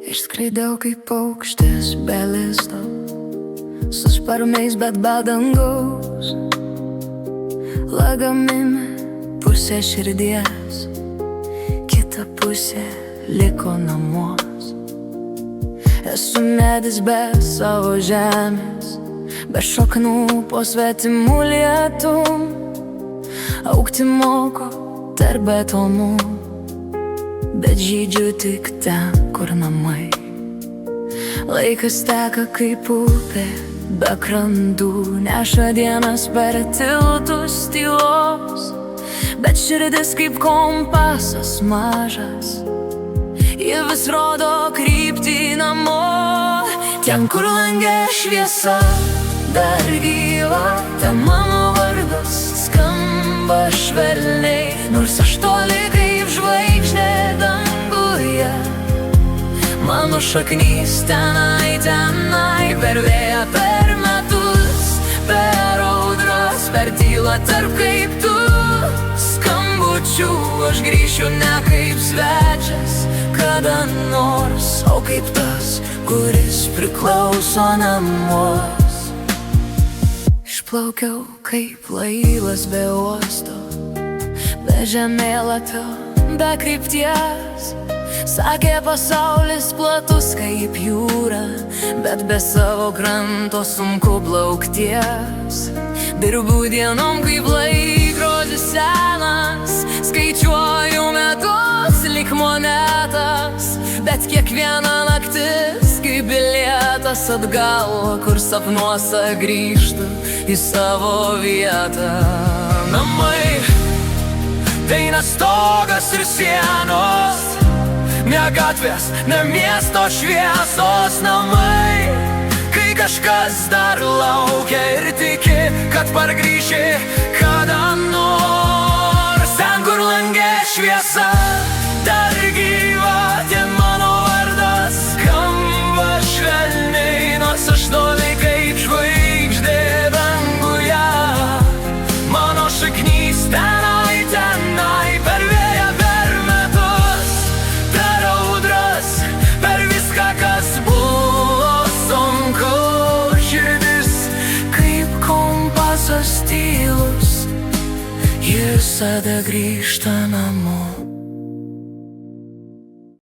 Išskraidau kaip paukštis be lizdo, su sparnais bet be dangaus. Lagamime pusė širdies, kita pusė liko namuos. Esu medis be savo žemės, be šaknų po svetimų lietum. Augti moko tarp betonų, bet žydžiu tik ten, kur namai. Laikas teka kaip upė be krandų, neša dienas per tiltus tylos. Bet širdis kaip kompasas mažas, ji vis rodo kryptį namo. Ten, kur lange šviesa dar gyva, ten mano vardas skamba švelniai. Nors aš toli kaip žvaigždė danguje, mano šaknys tenai, tenai. Per vėją, per metus, per audras, per tylą tarp kaip tu skambučių. Aš grįšiu ne kaip svečias kada nors, o kaip tas, kuris priklauso namuos. Išplaukiau kaip laivas be uosto, be žemėlapio, be krypties. Sakė, pasaulis platus kaip jūra, bet be savo kranto sunku plaukties. Dirbu dienom kaip laikrodis senas, skaičiuoju metus lyg monetas. Bet kiekviena naktis kaip bilietas atgal, kur sapnuose grįžtu į savo vietą. Namai, tai ne stogas ir sienos, ne gatvės, ne miesto šviesos. Namai, kai kažkas dar laukia ir tiki, kad pargrįši kada nors. Ten, kur lange šviesa dar gyva, ten mano vardas skamba švelniai. Nors aš toli kaip žvaigždė danguje, mano šaknys tenai, tenai. Per vėją, per metus, per audras, per viską, kas buvo sunku. Širdis kaip kompasas tylus, ji visada grįžta namo.